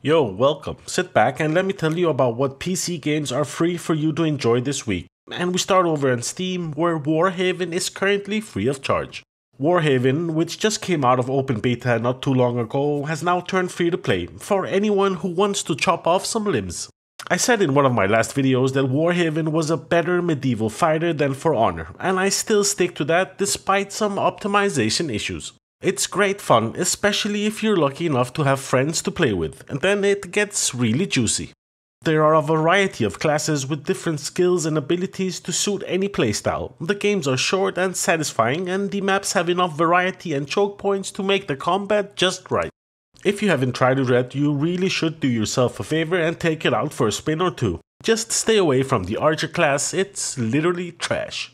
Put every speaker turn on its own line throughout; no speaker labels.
Yo, welcome. Sit back and let me tell you about what PC games are free for you to enjoy this week. And we start over on Steam, where Warheaven is currently free of charge. Warheaven, which just came out of open beta not too long ago, has now turned free to play for anyone who wants to chop off some limbs. I said in one of my last videos that Warheaven was a better medieval fighter than For Honor, and I still stick to that despite some optimization issues. It's great fun, especially if you're lucky enough to have friends to play with, and then it gets really juicy. There are a variety of classes with different skills and abilities to suit any playstyle. The games are short and satisfying, and the maps have enough variety and choke points to make the combat just right. If you haven't tried it yet, you really should do yourself a favor and take it out for a spin or two. Just stay away from the Archer class, it's literally trash.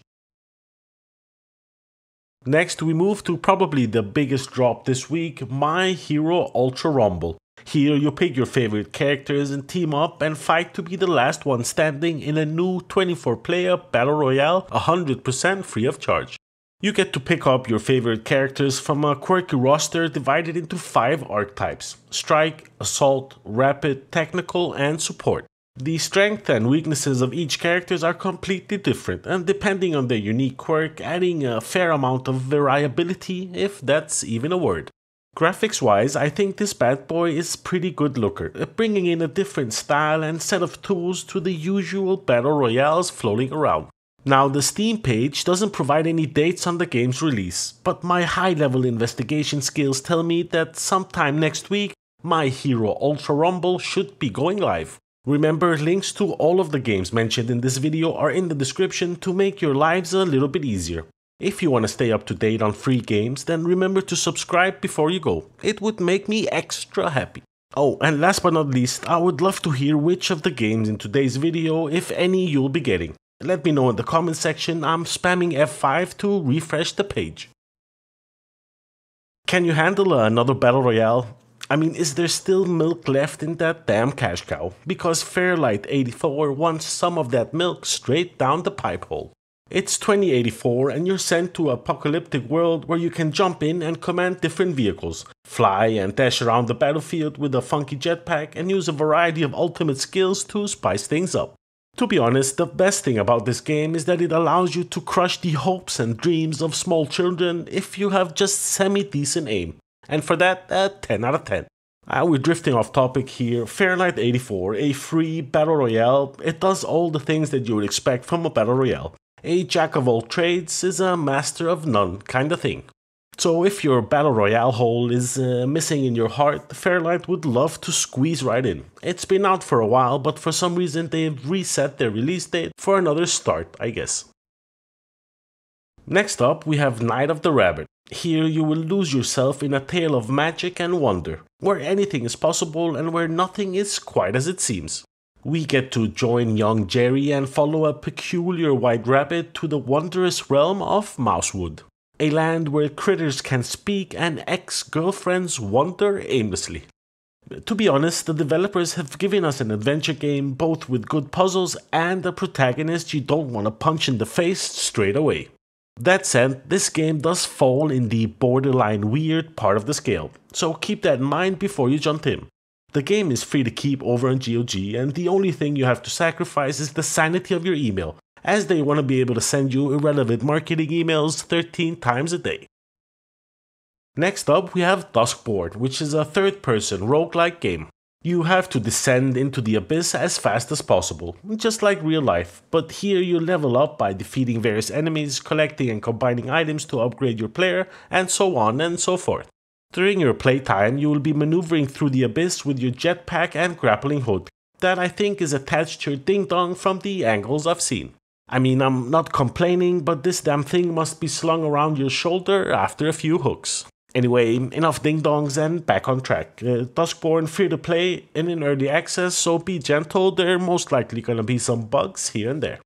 Next, we move to probably the biggest drop this week, My Hero Ultra Rumble. Here you pick your favorite characters and team up and fight to be the last one standing in a new 24-player Battle Royale 100% free of charge. You get to pick up your favorite characters from a quirky roster divided into 5 archetypes: Strike, Assault, Rapid, Technical, and Support. The strength and weaknesses of each character are completely different, and depending on their unique quirk, adding a fair amount of variability, if that's even a word. Graphics wise, I think this bad boy is pretty good looker, bringing in a different style and set of tools to the usual battle royales floating around. Now, the Steam page doesn't provide any dates on the game's release, but my high level investigation skills tell me that sometime next week, My Hero Ultra Rumble should be going live. Remember, links to all of the games mentioned in this video are in the description to make your lives a little bit easier. If you want to stay up to date on free games, then remember to subscribe before you go. It would make me extra happy. Oh, and last but not least, I would love to hear which of the games in today's video, if any, you'll be getting. Let me know in the comment section. I'm spamming F5 to refresh the page. Can you handle another battle royale? I mean, is there still milk left in that damn cash cow? Because Fairlight 84 wants some of that milk straight down the pipe hole. It's 2084 and you're sent to an apocalyptic world where you can jump in and command different vehicles, fly and dash around the battlefield with a funky jetpack, and use a variety of ultimate skills to spice things up. To be honest, the best thing about this game is that it allows you to crush the hopes and dreams of small children if you have just semi-decent aim. And for that, 10 out of 10. We're drifting off topic here. Fairlight 84, a free battle royale. It does all the things that you would expect from a battle royale. A jack of all trades is a master of none kind of thing. So if your battle royale hole is missing in your heart, Fairlight would love to squeeze right in. It's been out for a while, but for some reason they've reset their release date for another start, I guess. Next up, we have Night of the Rabbit. Here you will lose yourself in a tale of magic and wonder, where anything is possible and where nothing is quite as it seems. We get to join young Jerry and follow a peculiar white rabbit to the wondrous realm of Mousewood, a land where critters can speak and ex-girlfriends wander aimlessly. To be honest, the developers have given us an adventure game both with good puzzles and a protagonist you don't want to punch in the face straight away. That said, this game does fall in the borderline weird part of the scale, so keep that in mind before you jump in. The game is free to keep over on GOG, and the only thing you have to sacrifice is the sanity of your email, as they want to be able to send you irrelevant marketing emails 13 times a day. Next up, we have Duskboard, which is a third-person roguelike game. You have to descend into the abyss as fast as possible, just like real life, but here you level up by defeating various enemies, collecting and combining items to upgrade your player, and so on and so forth. During your playtime, you will be maneuvering through the abyss with your jetpack and grappling hook, that I think is attached to your ding-dong from the angles I've seen. I mean, I'm not complaining, but this damn thing must be slung around your shoulder after a few hooks. Anyway, enough ding-dongs and back on track. Duskborn free to play and in early access, so be gentle, there are most likely gonna be some bugs here and there.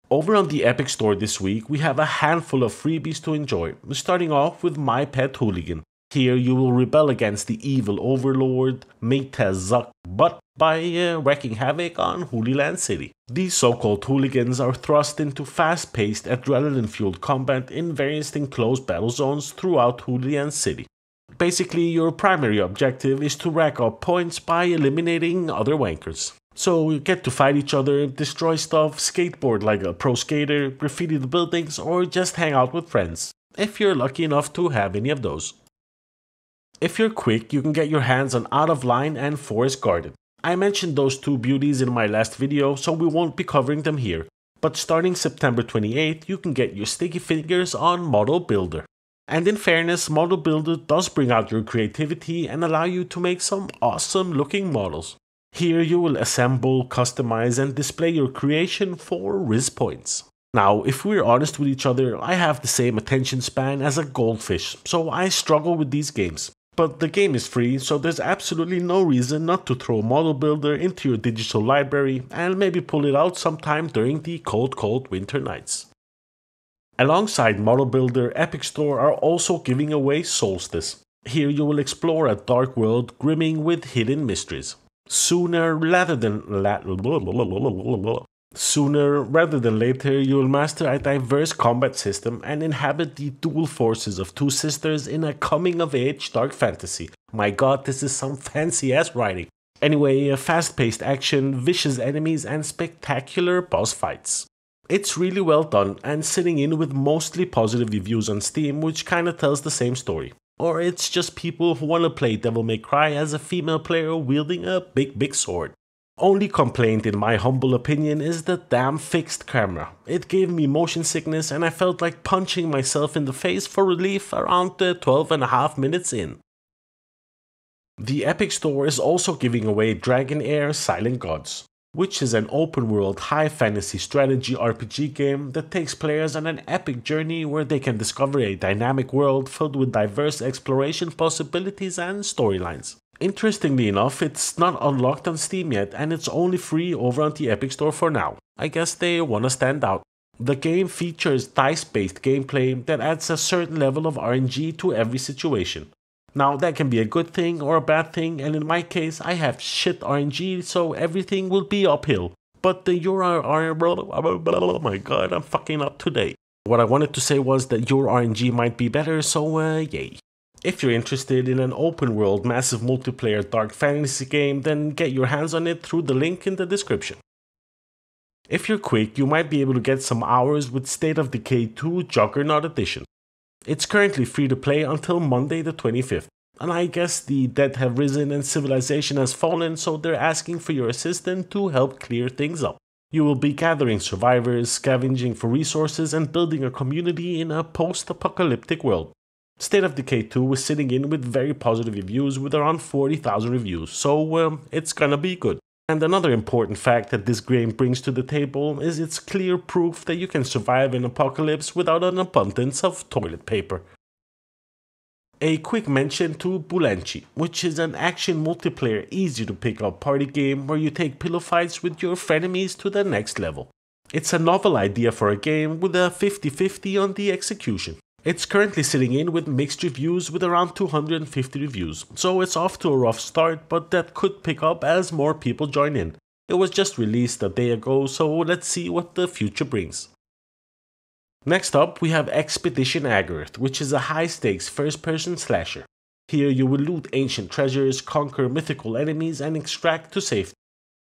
Over on the Epic Store this week, we have a handful of freebies to enjoy, starting off with My Pet Hooligan. Here you will rebel against the evil overlord Zuck Butt by wreaking havoc on Hooliland City. These so-called hooligans are thrust into fast-paced, adrenaline-fueled combat in various enclosed battle zones throughout Hooliland City. Basically, your primary objective is to rack up points by eliminating other wankers. So you get to fight each other, destroy stuff, skateboard like a pro skater, graffiti the buildings, or just hang out with friends, if you're lucky enough to have any of those. If you're quick, you can get your hands on Out of Line and Forest Garden. I mentioned those two beauties in my last video, so we won't be covering them here. But starting September 28th, you can get your sticky fingers on Model Builder. And in fairness, Model Builder does bring out your creativity and allow you to make some awesome looking models. Here you will assemble, customize and display your creation for RIS points. Now, if we're honest with each other, I have the same attention span as a goldfish, so I struggle with these games. But the game is free, so there's absolutely no reason not to throw Model Builder into your digital library and maybe pull it out sometime during the cold winter nights. Alongside Model Builder, Epic Store are also giving away Soulstice. Here you will explore a dark world brimming with hidden mysteries. Sooner rather than later, you will master a diverse combat system and inhabit the dual forces of two sisters in a coming-of-age dark fantasy. My god, this is some fancy-ass writing. Anyway, fast-paced action, vicious enemies, and spectacular boss fights. It's really well done and sitting in with mostly positive reviews on Steam, which kinda tells the same story. Or it's just people who wanna play Devil May Cry as a female player wielding a big sword. Only complaint in my humble opinion is the damn fixed camera. It gave me motion sickness and I felt like punching myself in the face for relief around 12.5 minutes in. The Epic Store is also giving away DragonHeir Silent Gods, which is an open world high fantasy strategy RPG game that takes players on an epic journey where they can discover a dynamic world filled with diverse exploration possibilities and storylines. Interestingly enough, it's not unlocked on Steam yet and it's only free over on the Epic Store for now. I guess they wanna stand out. The game features dice-based gameplay that adds a certain level of RNG to every situation. Now that can be a good thing or a bad thing, and in my case I have shit RNG, so everything will be uphill. But oh my god, I'm fucking up today. What I wanted to say was that your RNG might be better, so yay. If you're interested in an open world massive multiplayer dark fantasy game, then get your hands on it through the link in the description. If you're quick, you might be able to get some hours with State of Decay 2 Juggernaut Edition. It's currently free to play until Monday the 25th, and I guess the dead have risen and civilization has fallen, so they're asking for your assistance to help clear things up. You will be gathering survivors, scavenging for resources and building a community in a post-apocalyptic world. State of Decay 2 is sitting in with very positive reviews with around 40,000 reviews, so it's gonna be good. And another important fact that this game brings to the table is its clear proof that you can survive an apocalypse without an abundance of toilet paper. A quick mention to Bulanci, which is an action multiplayer easy to pick up party game where you take pillow fights with your frenemies to the next level. It's a novel idea for a game with a 50-50 on the execution. It's currently sitting in with mixed reviews with around 250 reviews, so it's off to a rough start, but that could pick up as more people join in. It was just released a day ago, so let's see what the future brings. Next up, we have Expedition Agartha, which is a high-stakes first-person slasher. Here you will loot ancient treasures, conquer mythical enemies, and extract to safety,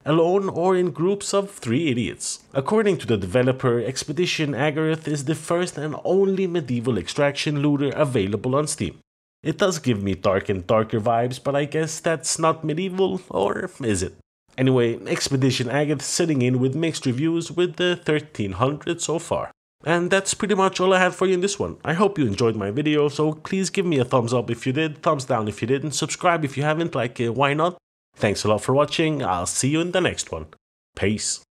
alone or in groups of 3 idiots. According to the developer, Expedition Agartha is the first and only medieval extraction looter available on Steam. It does give me dark and darker vibes, but I guess that's not medieval, or is it? Anyway, Expedition Agartha sitting in with mixed reviews with the 1300 so far. And that's pretty much all I had for you in this one. I hope you enjoyed my video, so please give me a thumbs up if you did, thumbs down if you didn't, subscribe if you haven't, why not? Thanks a lot for watching, I'll see you in the next one. Peace.